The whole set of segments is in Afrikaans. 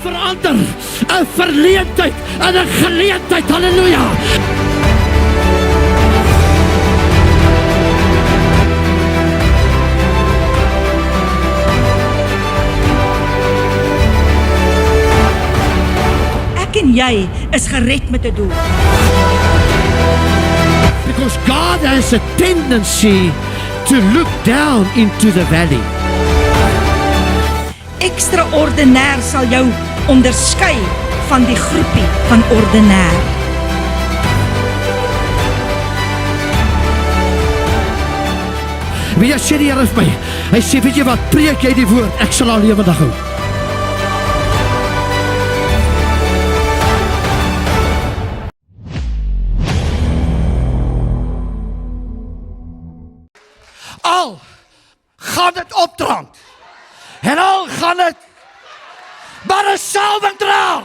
verander 'n verleentheid in 'n geleentheid. Halleluja. Ek en jy is gered met 'n doel. Because God has a tendency to look down into the valley. Extraordinair sal jou onderskei van die groepie van ordinair. Wie jy sê die Here is my. Hy sê, weet jy wat, preek jy die woord, ek sal al lewendig hou. Al gaan dit opdraand, en al gaan dit maar 'n salwing dra.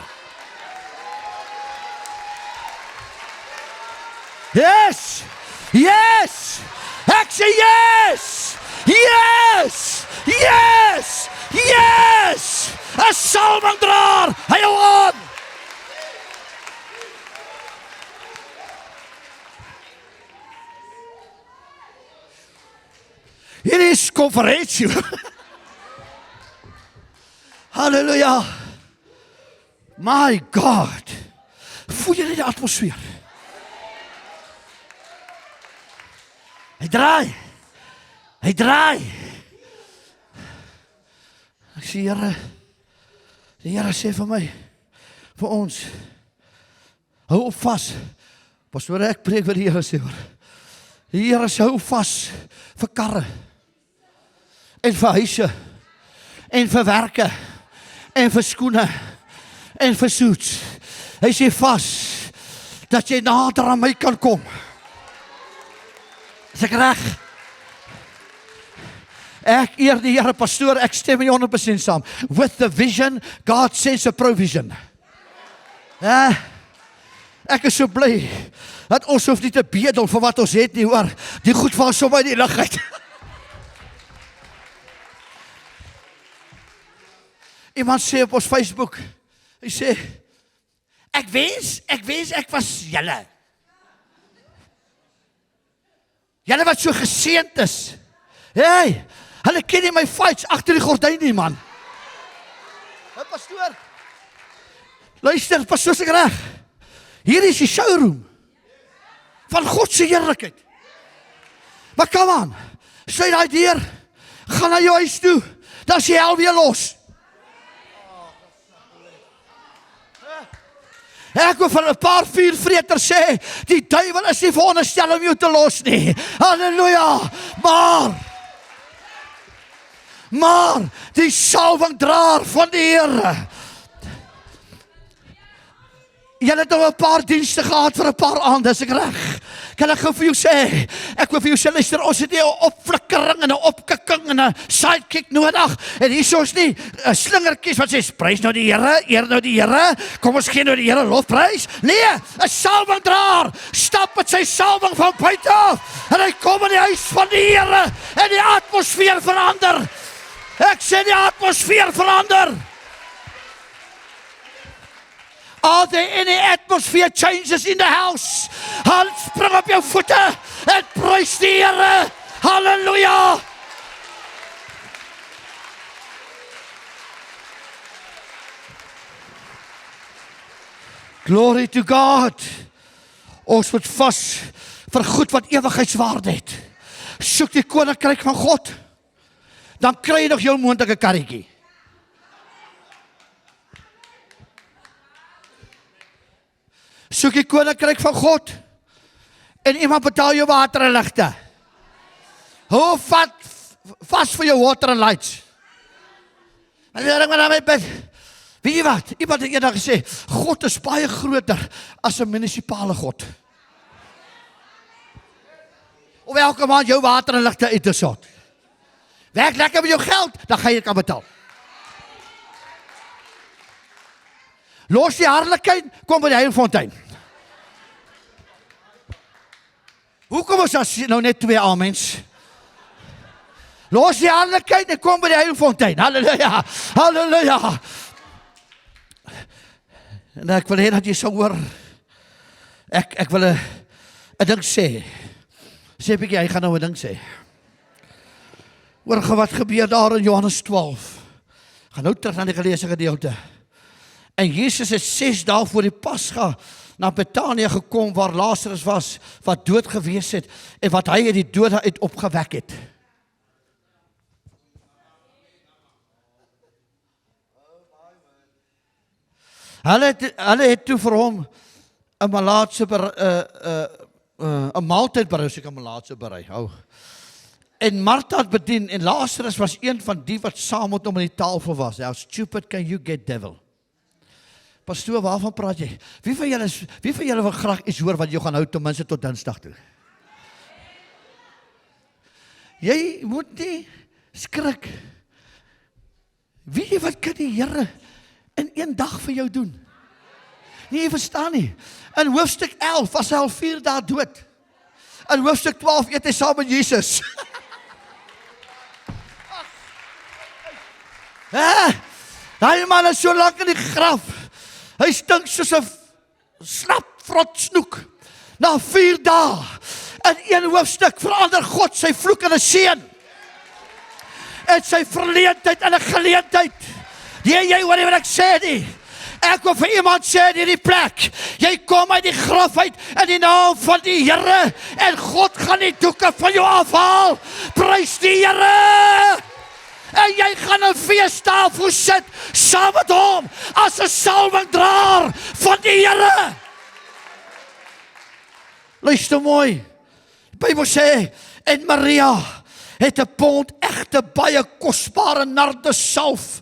Yes, yes, ek sê yes, yes, yes, yes, 'n salwing dra, hy hou aan. Hier is konferensie. Halleluja. My God. Voel jy die atmosfeer? Hy draai. Hy draai. Ek sê, Here, die Here sê vir my, vir ons, hou op vas. Pastoor, ek preek wat die Here sê, hoor. Die Here sê, hou vas vir karre, en vir huise, en vir werke, en vir skoene, en vir suits. Hy sê vas, dat jy nader aan my kan kom. Is ek reg? Ek eer die Here, pastoor, ek stem met 100% saam. With the vision, God sends a provision. Ja, ek is so bly, dat ons hoef nie te bedel vir wat ons het nie, hoor. Die goed val sommer in die lug uit. Iemand sê op ons Facebook, hy sê, ek wens ek was julle. Julle wat so geseënd is. Hey, hulle ken nie my fights agter die gordyn nie, man. Pastoor, luister, pastoor, is ek reg? Hier is die showroom van God se heerlikheid. Maar kom aan, sluit daai deur, gaan na jou huis toe, dan is jy hel weer los. Ek wil vir 'n paar vuurvreters sê, die duiwel is nie veronderstel om jou te los nie. Halleluja. Maar die salwingdraer van die Here. Julle het nou 'n paar dienste gehad vir 'n paar aande, is ek reg? Kan ek gou vir jou sê, ek wil vir jou sê, luister, ons het nie 'n opflikkering en 'n opkikking en 'n sidekick nodig. En hier is ons nie 'n slingertjies wat sê, prys nou die Here, eer nou die Here, kom ons gee nou die Here lofprys. Nee, 'n salwingdraer stap met sy salwing van buite af, en hy kom in die huis van die Here, en die atmosfeer verander. Ek sê die atmosfeer verander. Are there any atmosphere changes in the house? Spring op jou voete en prys die Here. Halleluja. Glory to God. Ons moet vas vir goed wat ewigheidswaarde het. Soek die koninkryk van God, dan kry jy nog jou moontlike karretjie. Soek die koninkryk van God, en iemand betaal jou water en ligte. Hou vas vir jou water en lights. Weet jy wat? Iemand het eendag gesê, God is baie groter as 'n munisipale God. Of elke maand jou water en ligte uit te sort. Werk lekker met jou geld, dan gaan jy kan betaal. Los die hartlikheid, kom by die Heilfontein. Hoekom is daar nou net 2 amens? Los die hartlikheid en kom by die Heilfontein. Halleluja, halleluja. En ek wil hê dat jy sal hoor, ek wil 'n ding sê. Sê 'n bietjie, hy gaan nou 'n ding sê. Hoor wat gebeur daar in Johannes 12. Gaan nou terug na die geleesde gedeelte. En Jesus het 6 dae voor die Pasga na Betanië gekom waar Lazarus was, wat dood gewees het en wat hy uit die dode uit opgewek het. Hulle het toe vir hom 'n malaatse 'n maaltyd berei, as ek 'n malaatse berei. Hou. En Martha het bedien en Lazarus was een van die wat saam met hom aan die tafel was. How stupid can you get, devil? Pastoor, waarvan praat jy? Wie van julle wil graag iets hoor wat jou gaan hou ten minste tot Dinsdag toe? Jy moet nie skrik. Weet jy wat kan die Here in een dag vir jou doen? Nee, jy verstaan nie. In hoofstuk 11 was hy al 4 dae dood. In hoofstuk 12 eet hy saam met Jesus. Daai man is so lank in die graf. Hy stink soos 'n snapvrot snoek. Na 4 dae, in een hoofstuk, verander God sy vloek in 'n seën. En sy verleentheid in 'n geleentheid. Jy hoor nie wat ek sê nie. Ek wil vir iemand sê in hierdie plek, jy kom uit die graf uit in die naam van die Here, en God gaan die doeke van jou afhaal. Prys die Here! En jy gaan 'n feestafel sit saam met hom as 'n salwingdraer van die Here. Luister mooi. Die Bybel sê, en Maria het 'n pond egte baie kosbare nardesalf,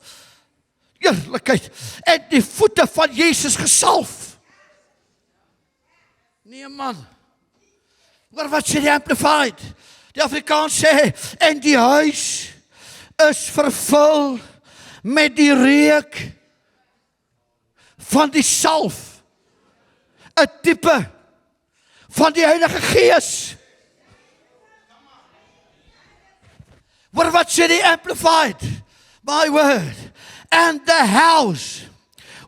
eerlikheid, en die voete van Jesus gesalf. Nee man. Maar wat sê die Amplified? Die Afrikaans sê, en die huis is vervul met die reuk van die salf, 'n tipe van die Heilige Gees. Maar wat sê die Amplified? My word. And the house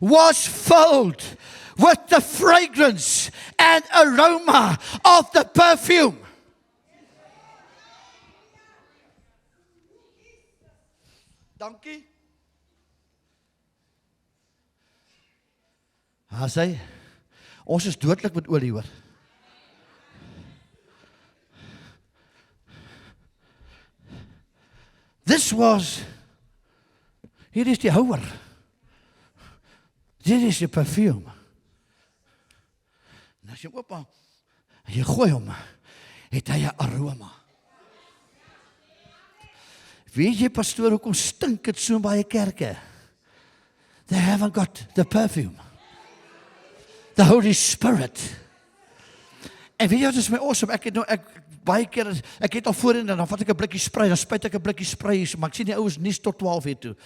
was filled with the fragrance and aroma of the perfume. Dankie. Hy, ons is dodelik met olie hoor. This was, hier is die houer. Dit is die perfume. En as jy opa, en jy gooi hom, het hy 'n aroma. Weet jy, pastoor, hoekom stink het so baie kerke? They haven't got the perfume. The Holy Spirit. En weet jy, dit is my awesome. Baie keer, ek het al voorheen, dan vat ek 'n blikkie spray, dan spuit ek 'n blikkie spray, maar ek sien die ouens nie tot 12 uur toe.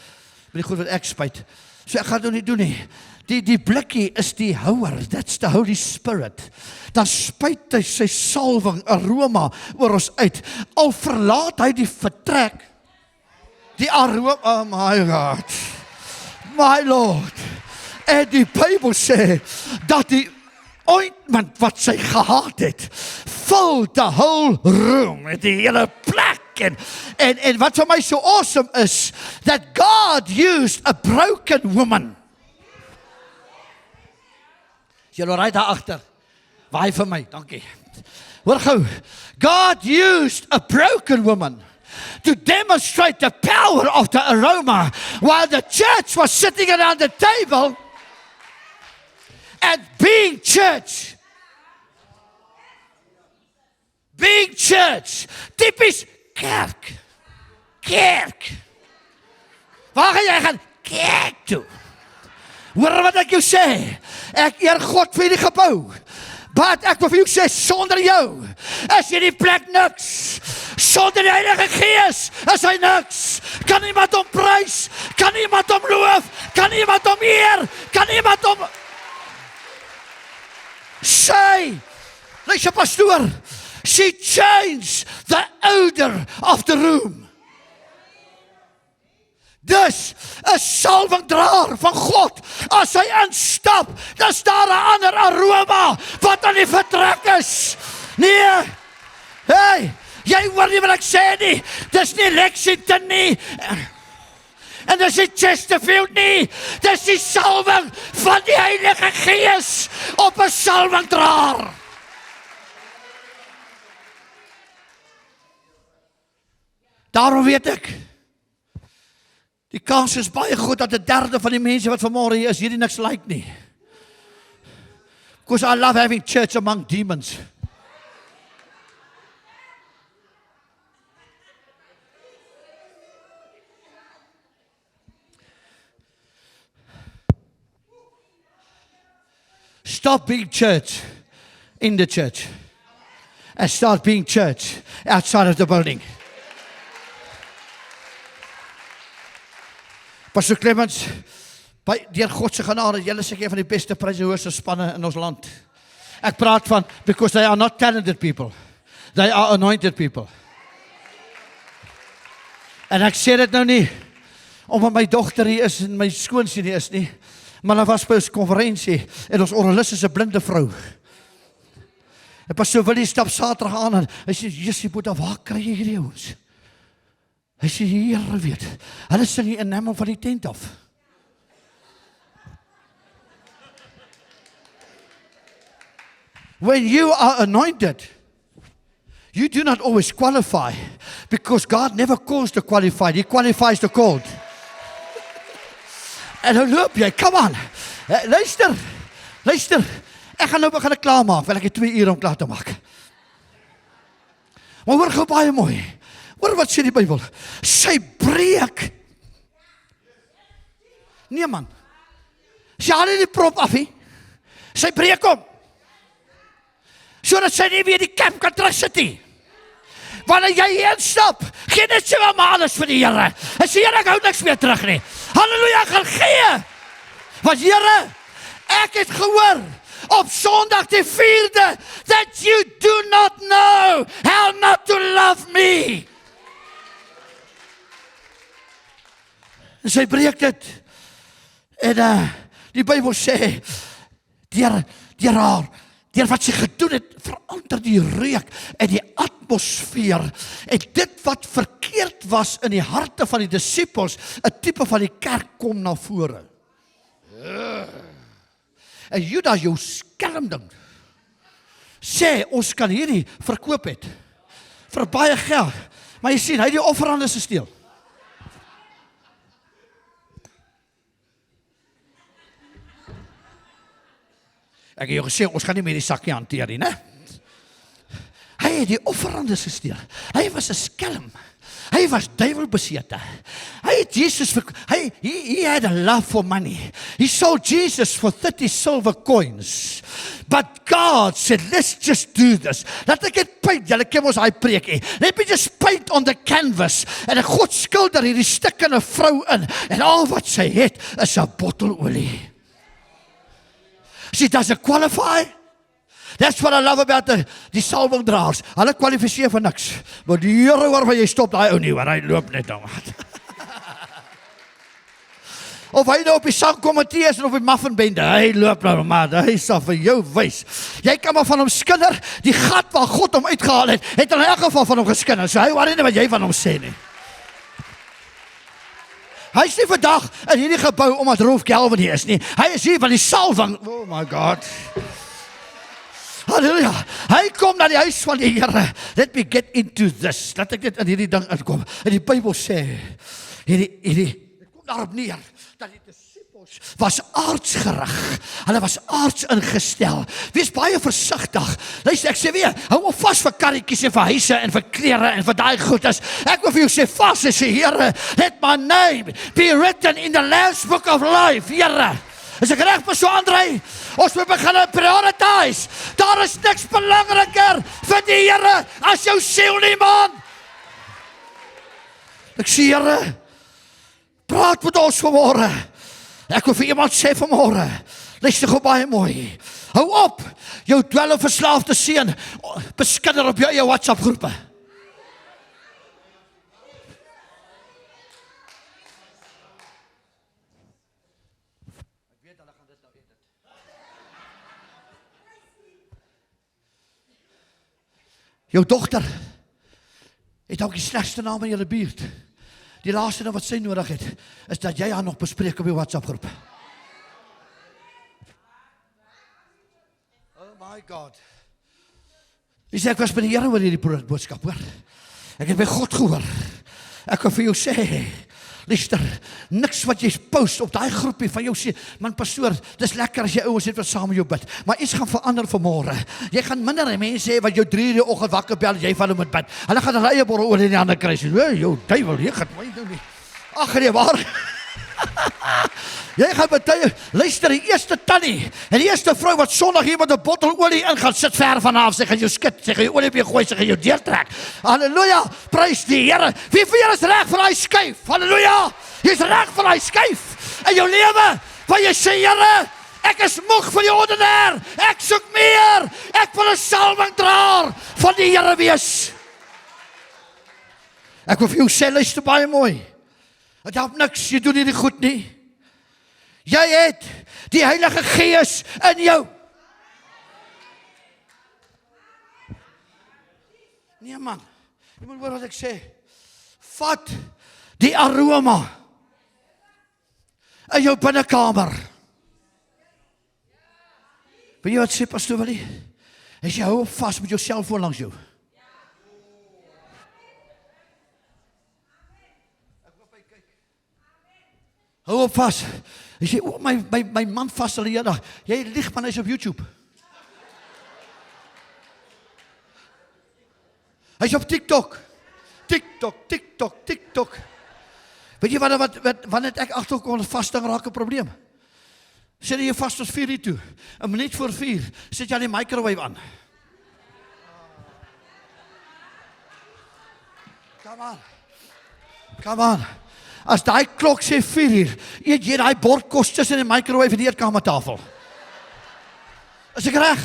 Met die goed wat ek spuit. So ek gaan dit nie doen nie. Die blikkie is die houer, that's the Holy Spirit. Dan spuit hy sy salwing, aroma oor ons uit. Al verlaat hy die vertrek, die aroma, oh my God, my Lord. En die Bybel sê, dat die ointment wat sy gehad het, vul the whole room, met die hele plek. En wat vir my so awesome is, that God used a broken woman. Is julle reg daar agter? Waai vir my, dankie. Hoor gou, God used a broken woman to demonstrate the power of the aroma, while the church was sitting around the table and being church. Being church. Typisch kerk. Kerk. Waar gaan jy gaan? Kerk toe. Hoor wat ek jou sê. Ek eer God vir die gebou. Maar ek wil vir jou sê, sonder jou is hierdie plek niks. Sonder die Heilige Gees is hy niks. Kan iemand hom prys? Kan iemand hom loof? Kan iemand hom eer? Kan iemand hom sê? Luister pastoor, she changed the odor of the room. Dus 'n salwingdraer van God As hy instap, dan staan 'n ander aroma wat aan die vertrek is. Nee. Hey, jy hoor nie wat ek sê nie. Dis nie Lexington nie. En dis nie Chesterfield nie. Dis die salwing van die Heilige Gees op 'n salwingdraer. Daarom weet ek, die kans is baie goed dat 1/3 van die mense wat vanmôre hier is, hierdie niks like nie. Because I love having church among demons. Stop being church in the church and start being church outside of the building. Pastor Clemens, deur God se genade, julle is een van die beste prysehoorse spanne in ons land. Ek praat van, because they are not talented people. They are anointed people. En ek sê dit nou nie, omdat my dogter hier is en my skoonseun hier is nie, maar daar was by ons konferensie, en ons oralis is 'n blinde vrou. En Pastor Willie stap Saterdag aan, en hy sê, Jessie Boeta, waar kry jy hierdie ouens? Hy sê, Here weet, hulle sing die enamel van die tent af. When you are anointed, you do not always qualify, because God never calls the qualified, He qualifies the called. En nou loop jy, come on, luister, ek gaan nou begin klaarmaak, want ek het 2 ure om klaar te maak. Maar hoor gou baie mooi, hoor wat sê die Bybel, sy breek, nee man, sy haal nie die prop af nie, sy breek om, sodat sy nie weer die camp kan terugsit nie. Wanneer jy instap, gee net so maar alles vir die Here. En sê, Here, ek hou niks meer terug nie. Halleluja, ek gaan gee. Want Here, ek het gehoor op Sondag die 4de, that you do not know how not to love me. En sy breek dit. En die Bybel sê, deur wat sy gedoen het, verander die reuk en die atmosfeer, en dit wat verkeerd was in die harte van die disippels, 'n tipe van die kerk kom na vore. En Judas, jou skelm ding, sê, ons kan hierdie verkoop het, vir baie geld, maar jy sien, hy het die offerande gesteel. Ek het jou gesê, ons gaan nie met die sakkie hanteer nie, né? Hy het die offerandes gesteel. Hy was 'n skelm. Hy was duiwelbesete. Hy het Jesus, he had a love for money. He sold Jesus for 30 silver coins. But God said, let's just do this. Laat ek het paint, julle ken ons hy preekie. Let me just paint on the canvas. En God skilder hierdie stikkende vrou in. En al wat sy het, is 'n bottel olie. She doesn't qualify. That's what I love about die salwingdraers. Hulle kwalifiseer vir niks. Maar die Here hoor waar jy stop daai ou nie, waar hy loop net dan. Of hy nou op die sangkomitee is en op die muffinbende, hy loop nou maar, hy sal vir jou wys. Jy kan maar van hom skinder, die gat waar God hom uitgehaal het, het in elk geval van hom geskinder. So hy worry nie wat jy van hom sê nie. Hy is nie vandag in hierdie gebou omdat Rolf Kelvin hier is nie. Hy is hier van die salwing. Oh my God. Halleluja. Hy kom na die huis van die Here. Let me get into this. Laat ek dit in hierdie ding uitkom. En die Bybel sê, dit kom daarop neer, dat die disippels was aardsgerig. Hulle was aards ingestel. Wees baie versigtig. Luister, ek sê weer, hou op vas vir karretjies en vir huise en vir klere en vir daai goedes. Ek wil vir jou sê vas en sê, Here, let my name be written in the Lamb's Book of Life, Here. Is ek reg vir so André? Ons moet begin prioritize. Daar is niks belangriker vir die Here as jou siel nie, man. Ek sê, Here, praat met ons vanmôre. Ek wil vir iemand sê vanmôre, luister gou baie mooi. Hou op, jou dwelmverslaafde seun, beskinder op jou WhatsApp groepe. weet hulle gaan dit nou edit. Jou dogter het ook die slegste naam in julle buurt. Die laaste ding wat sy nodig het, is dat jy haar nog bespreek op die WhatsApp groep. Oh my God. Jy sê, ek was by die Here oor hierdie boodskap, hoor. Ek het by God gehoor. Ek kan vir jou sê, luister, niks wat jy post op daai groepie van jou sê, man pastoor, dis lekker as jy ouens het wat saam met jou bid, maar iets gaan verander vanmôre. Jy gaan minder mense hê wat jou 3 uur die oggend wakker bel, jy van hulle moet bid. Hulle gaan hulle eie borrel oor in die ander kry. Jou duiwel, jy gaan my nou nie. Ag nee, waar? Jy gaan betuie, luister, die eerste tannie en die eerste vrou wat Sondag hier met 'n bottel olie in gaan sit ver vanaf, sy gaan jou skit, sy gaan jou olie op jou gooi, sy gaan jou deurtrek. Halleluja, prys die Here. Wie van julle is reg vir daai skuif? Halleluja, jy's reg vir daai skuif in jou lewe, waar jy sê, Here, ek is moeg van die ordinair, ek soek meer, ek wil 'n salwingdraer van die Here wees. Ek wil vir jou sê, luister baie mooi. Het help niks, jy doen nie goed nie. Jy het die Heilige Gees in jou. Nee man, jy moet hoor wat ek sê. Vat die aroma in jou binnekamer. Weet jy wat sê pastoor Willie? As jy hou vas met jou selfoon langs jou. Hou op vas. Jy sê, oh, my man vas al die hele dag. Jy lieg, man, hy's op YouTube. Hy's op TikTok. TikTok. Weet jy wanneer ek agterkom, vasting raak 'n probleem? Sê jy vas tot 4 uur toe. 'n minuut voor 4, sit jy aan die microwave aan. Come on. As daai klok sê 4 uur, eet jy daai bord kos tussen die microwave en die eetkamertafel. Is ek reg?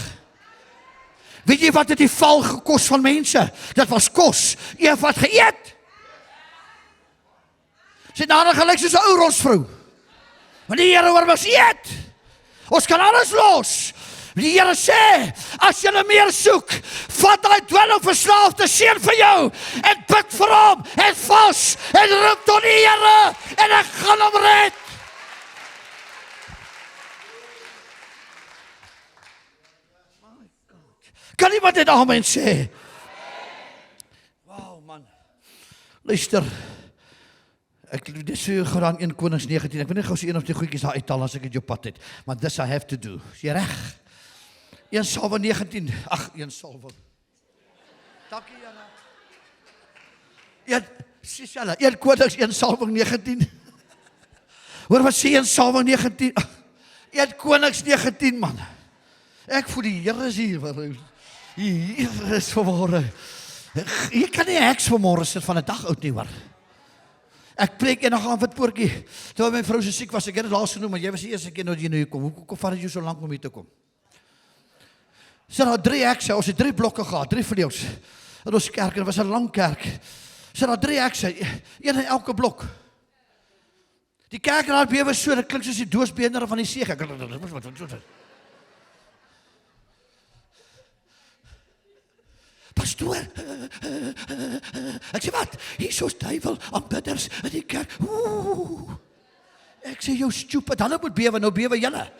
Weet jy wat het die val gekos van mense? Dit was kos. Eva het geëet. Sy het daarna gelyk soos 'n ou rosvrou. Want die Here hoor ons eet. Ons kan alles los. Die Here sê, as jy meer soek, vat daai dwelmverslaafde seun vir jou en bid vir hom en vas en roep tot die Here en ek gaan hom red. Kan iemand dit amen sê? Wow man. Luister. Ek dis so gedaan 1 Konings 19. Ek weet nie gou se een of twee goedjies daar uithaal as ek dit jou pad het. Maar this I have to do. Is jy reg? 1 Salwe 19. Ag, 1 Salwe. Dankie Jana. Ja, 1 Konings 1 Salwe 19. Hoor wat sê 1 Salwe 19? 1 Konings 19 man. Ek voel die Here is hier. Hier is vanmôre. Jy kan nie heks vanmôre sit van 'n dag oud nie hoor. Ek preek eendag aan wat poortjie. Toe my vrou so siek was, ek het dit laas genoem, maar jy was die eerste keer nou jy nou hier kom. Hoekom vat dit jou so lank om hier te kom? Sy het daar 3 hekse, ons het 3 blokke gehad, 3 vleuels. In ons kerk, en dit was 'n lang kerk. Sy het daar 3 hekse, een in elke blok. Die kerk raak bewe so, dit klink soos die doosbeendere van die see. Pastoor, ek sê wat, hier is ons duivel, aanbidders in die kerk, ek sê jou stupid, hulle moet bewe, nou bewe julle.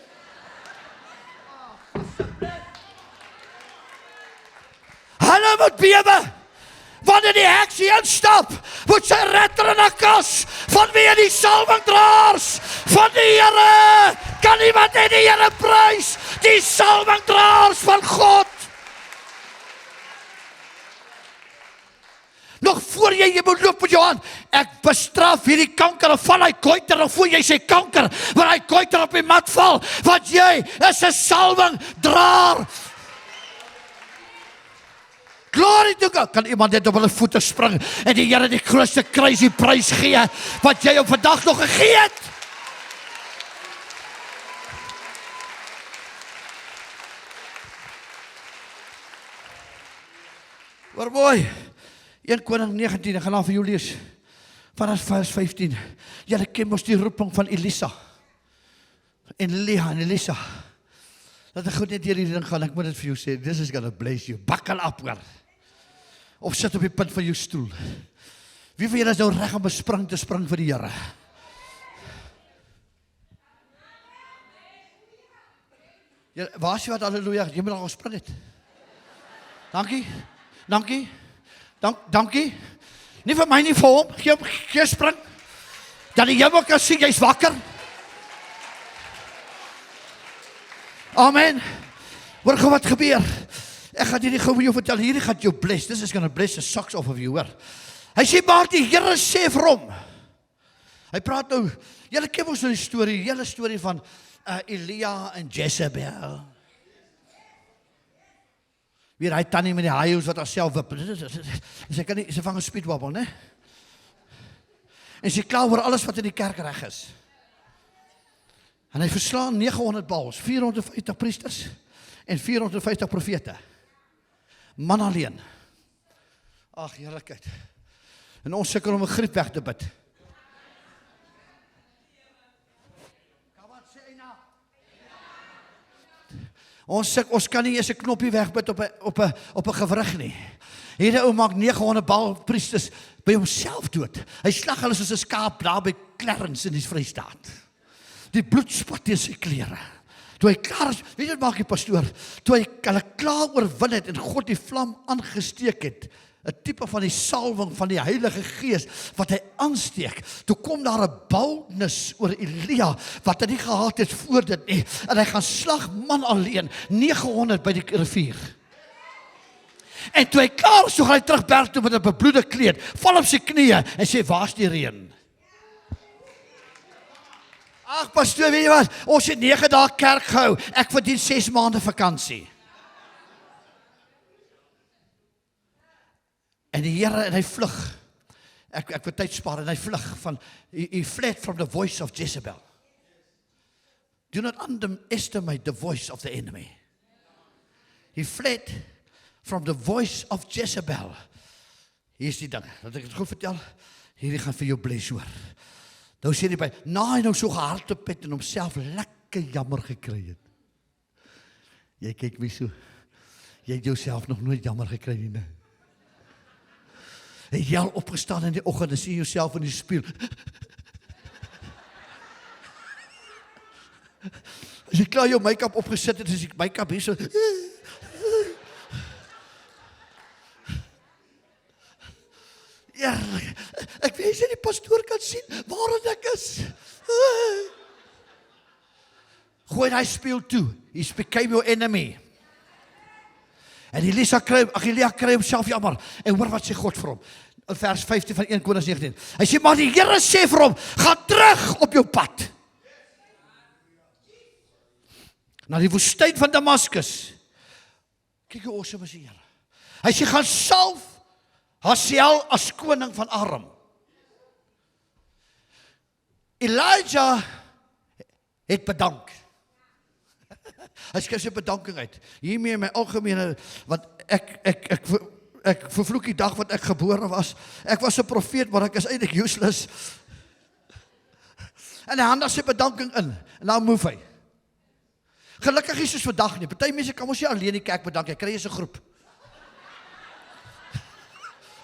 Hulle moet bewe, wanneer die heks hier instap, moet sy retter in 'n kas, vanweë die salwingdraers van die Here, kan iemand net die Here prys, die salwingdraers van God. Nog voor jy moet loop met jou aan, ek bestraf hierdie kanker of val hy koiter, of voor jy sê kanker, waar hy koiter op die mat val, want jy is 'n salwingdraer. Glory to God, kan iemand net op hulle voete spring, en die Here die grootste crazy prys gee, wat jy op vandag nog gegee het. Hoor mooi, 1 Koning 19, ek gaan vir jou lees, vanaf vers 15. Julle ken mos die roeping van Elisa. En Elia en Elisa, dat ek goed net hierdie ding gaan, ek moet dit vir jou sê, this is gonna bless you, bakkel op hoor, of sit op die punt van jou stoel. Wie van julle is nou reg om 'n spring te spring vir die Here? Waar is jy wat halleluja, jy moet al spring het. Dankie. Nie vir my nie vir hom, gee spring. Dat die hemel kan sien, jy's wakker. Amen. Hoor gou wat gebeur. Ek gaan hierdie gou vir jou vertel, hierdie gaan jou bless. This is gonna bless the socks off of you, hoor. Hy sê maar die Here sê vir hom. Hy praat nou, julle ken ons nou die storie, die hele storie van Elia en Jezebel. Weer hy tannie met die haaihoes wat haarself wip. Sy vang 'n speedwobble, né? En sy kla oor alles wat in die kerk reg is. En hy verslaan 900 baals, 450 priesters en 450 profete. Man alleen. Ag, heerlikheid. En ons sukkel om 'n griep weg te bid. Ons kan nie eens 'n knoppie wegbid op 'n gewrig nie. Hierdie ou maak 900 Baal priesters by homself dood. Hy slag hulle soos 'n skaap daar by Clarence in die Vrystaat. Die bloed spat teen sy klere. Toe hy klaar is, weet jy wat maak die pastoor? Toe hy hulle klaar oorwin het en God die vlam aangesteek het, 'n tipe van die salwing van die Heilige Gees wat hy aansteek. Toe kom daar 'n boldness oor Elia wat hy nie gehad het voor dit nie. En hy gaan slag man alleen 900 by die rivier. En toe hy klaar is, toe gaan hy terug berg toe met 'n bebloede kleed, val op sy knieë en sê, waar's die reën? Ag pastoor, weet jy wat? Ons het 9 dae kerk gehou. Ek verdien 6 maande vakansie. En die Here, en hy vlug. Ek wil tyd spaar, en hy vlug van, he fled from the voice of Jezebel. Do not underestimate the voice of the enemy. He fled from the voice of Jezebel. Hier is die ding, dat ek het goed vertel, hierdie gaan vir jou bless hoor. Nou sê hy by, na hy nou so gehardop het en homself lekker jammer gekry het. Jy kyk wie so, jy het jouself nog nooit jammer gekry nie. Het jy al opgestaan in die oggend en sien jouself in die spieël. As jy klaar jou make-up opgesit het, is die make-up hier so. Ja, ek weet jy die pastoor kan sien waar ek is. Gooi hy speel toe. He became your enemy. En Elia kry homself jammer. En hoor wat sê God vir hom. In vers 15 van 1 Konings 19. Hy sê, maar die Here sê vir hom, ga terug op jou pad. Na die woestyn van Damaskus. Kyk hoe awesome is die Here. Hy sê, gaan salf Hazael as koning van Aram. Elijah het bedank. Hy skryf sy bedanking uit. Hiermee in my algemene, want ek vervloek die dag wat ek gebore was. Ek was 'n profeet, maar ek is eintlik useless. En hy handig sy bedanking in. En dan move hy. Gelukkig is soos vandag nie. Party mense kan mos nie alleen die kerk bedank, jy kry jy 'n groep.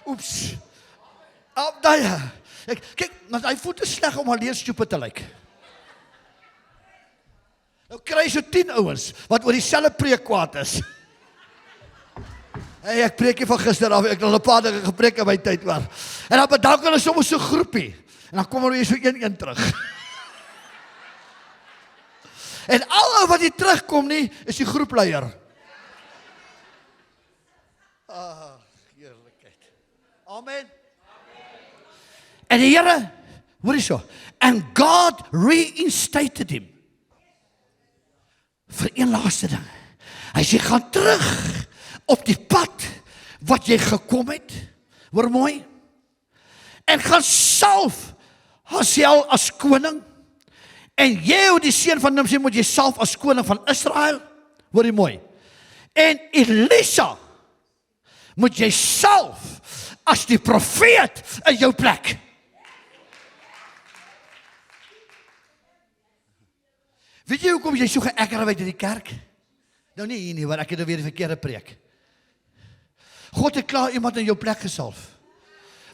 Oeps. Kyk, want hy voet is sleg om alleen stupid te lyk. Nou kry jy so 10 ouens, wat oor dieselfde preek kwaad is. Hey, ek preek hier van gister af, ek het al 'n paar dinge gepreek in my tyd waar. En dan bedank hulle soms so groepie. En dan kom hulle weer so een terug. En al wat die terugkom nie, is die groepleier. Heerlikheid. Amen. En die Here, hoor jy so, and God reinstated him. Vir een laaste ding. Hy sê, gaan terug op die pad wat jy gekom het. Hoor mooi. En gaan salf Hazael as koning. En Jehu die seun van Nimsi moet jy salf as koning van Israel. Hoor jy mooi. En Elisa moet jy salf as die profeet in jou plek. Weet jy hoekom jy so geëkker uit in die kerk? Nou nie hier nie, want ek het nou weer die verkeerde preek. God het klaar iemand in jou plek gesalf.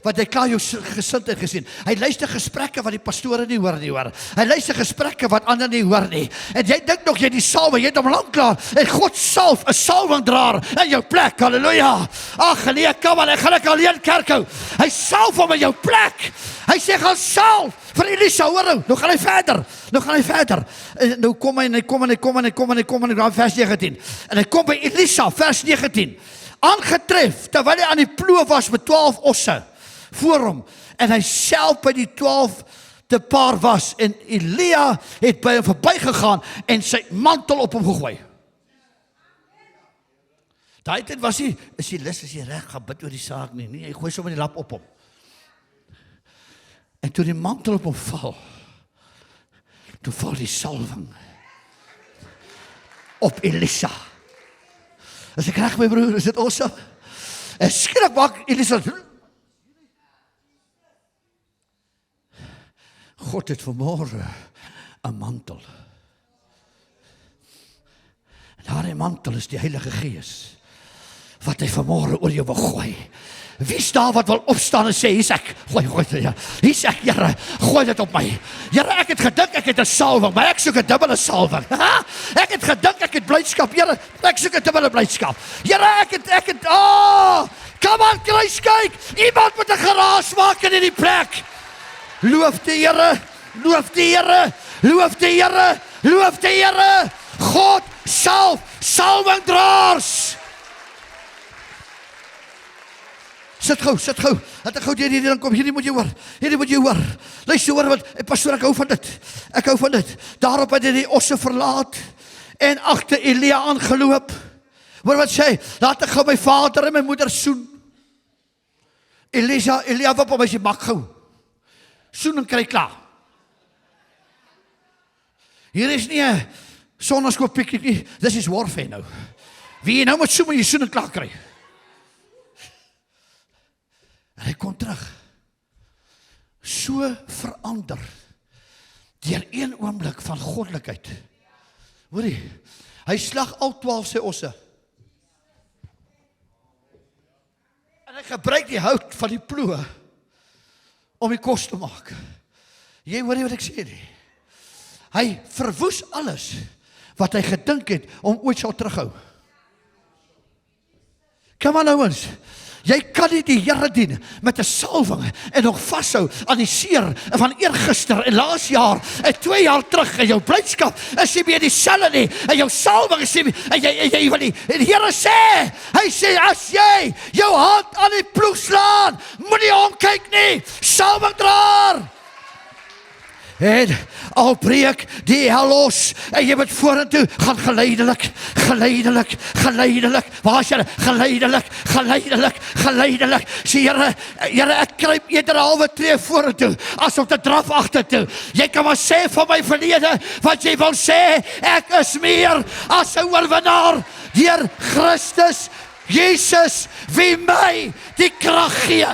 Want hy klaar jou gesindheid gesien. Hy luister gesprekke wat die pastore nie hoor nie, hoor. Hy luister gesprekke wat ander nie hoor nie. En jy dink nog jy die salwe, jy het hom lang klaar. En God salf 'n salwingdraer in jou plek. Halleluja. Ag nee, kom aan, ek gaan ek alleen kerk hou. Hy salf hom in jou plek. Hy sê gaan salf vir Elisa, hoor nou. Nou gaan hy verder. En nou kom hy dan vers 19. En hy kom by Elisa, vers 19. Aangetref, terwyl hy aan die ploeg was met 12 osse voor hom, en hy self by die 12de paar was, en Elia het by hom verbygegaan, en sy mantel op hom gegooi. Daai tyd was hy, is hy reg, gaan bid oor die saak nie, hy gooi sommer die lap op hom. En toe die mantel op hom val, toe val die salwing op Elisa. As ek reg my broer, is dit awesome? En skielik maak Elisa, God het vanmôre 'n mantel. En daardie mantel is die Heilige Gees, wat hy vanmôre oor jou wil gooi. Wie is daar wat wil opstaan en sê, hier's ek, gooi, ja. Hier's ek, Here, gooi dit op my. Here, ek het gedink ek het 'n salwing, maar ek soek 'n dubbele salwing. Ek het gedink ek het blydskap, Here, ek soek 'n dubbele blydskap. Here, ek het, kom aan, kruis kyk, iemand moet 'n geraas maak in die plek. Loof die Here, loof die Here, loof die Here, loof die Here. God salf salwingdraers. Sit gou, laat ek gou deur hierdie ding kom, hierdie moet jy hoor, luister hoor, want pastoor, ek hou van dit, daarop het hy die osse verlaat, en agter Elia aangeloop, hoor wat sê, laat ek gou my vader en my moeder soen. Elia wap op, hy sê, maak gou, soen en kry klaar. Hier is nie 'n sonneskooppiek nie, dis is warfare nou. Wie jy nou moet soen, jy soen en klaar kry. En hy kom terug, so verander, deur een oomblik van goddelikheid. Hoorie, hy slag al 12 sy osse. En hy gebruik die hout van die ploeg, om die kos te maak. Jy hoor nie wat ek sê nie. Hy verwoes alles, wat hy gedink het, om ooit sal terughou. Kom aan ouens, jy kan nie die Here dien met 'n salwing en nog vashou aan die seer van eergister en laas jaar en 2 jaar terug en jou blydskap is nie meer dieselfde nie en jou salwing is nie en jy wil nie. En die Here sê, hy sê as jy jou hand aan die ploeg slaan, moenie omkyk nie, salwingdraer. En al breek die hel los en jy moet vorentoe gaan geleidelik. Waar is jy? Geleidelik. Sê Here, ek kruip eerder 'n halwe tree vorentoe as om te draf agtertoe. Jy kan maar sê van my verlede wat jy wil sê, ek is meer as 'n oorwinnaar deur Christus Jesus wie my die krag gee.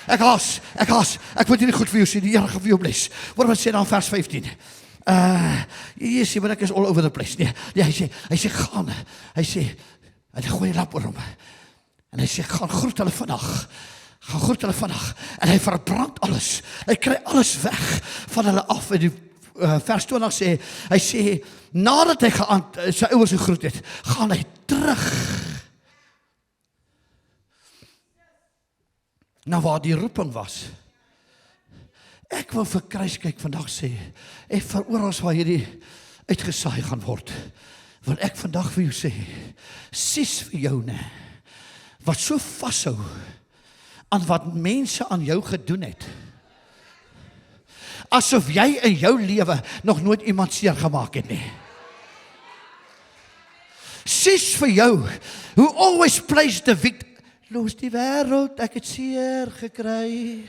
Ek haas, ek moet hier nie goed vir jou sê, die Here gaan vir jou bless. Hoor wat sê dan vers 15. Jy sê, maar ek is all over the place. Nee, hy sê, gaan. Hy sê, hy gooi die lap oor hom. En hy sê, gaan groet hulle vandag. En hy verbrand alles. Hy kry alles weg van hulle af. En die vers 20 sê, hy sê, nadat hy sy ouers gegroet het, gaan hy terug na waar die roeping was. Ek wil vir Kruiskyk vandag sê, ek vir oral waar hierdie uitgesaai gaan word, wil ek vandag vir jou sê, sies vir jou wat so vashou aan wat mense aan jou gedoen het, asof jy in jou lewe nog nooit iemand seer gemaak het nie. Sies vir jou, who always plays the victim, los die wêreld, ek het seer gekry.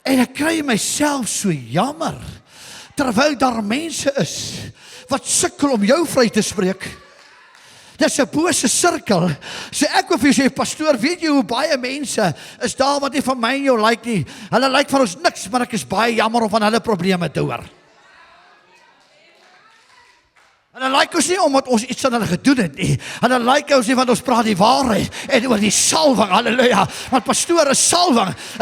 En ek kry myself so jammer, terwyl daar mense is, wat sukkel om jou vry te spreek. Dis 'n bose sirkel. So ek wil vir jou sê, pastoor, weet jy hoe baie mense is daar wat nie van my en jou like nie. Hulle like van ons niks, maar ek is baie jammer om van hulle probleme te hoor. En dan like ons nie omdat ons iets aan hulle gedoen het nie. En dan like ons nie want ons praat die waarheid en oor die salwing, halleluja. Want pastoor, 'n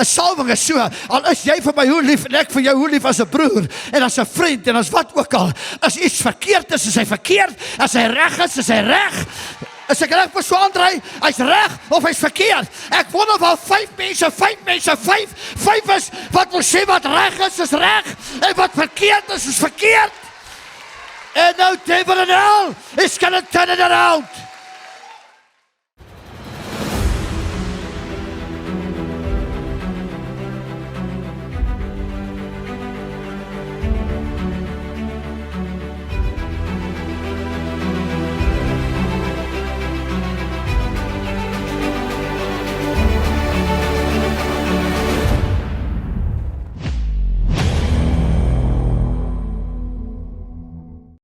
salwing is so, al is jy vir my hoe lief en ek vir jou hoe lief as 'n broer en as 'n vriend en as wat ook al, as iets verkeerd is hy verkeerd, as hy reg is hy reg. As ek reg persoon aandry, hy's reg of hy's verkeerd. Ek wonder of 5 mense, 5 is wat wil sê wat reg is reg en wat verkeerd is verkeerd. And now devil and hell is going to turn it around.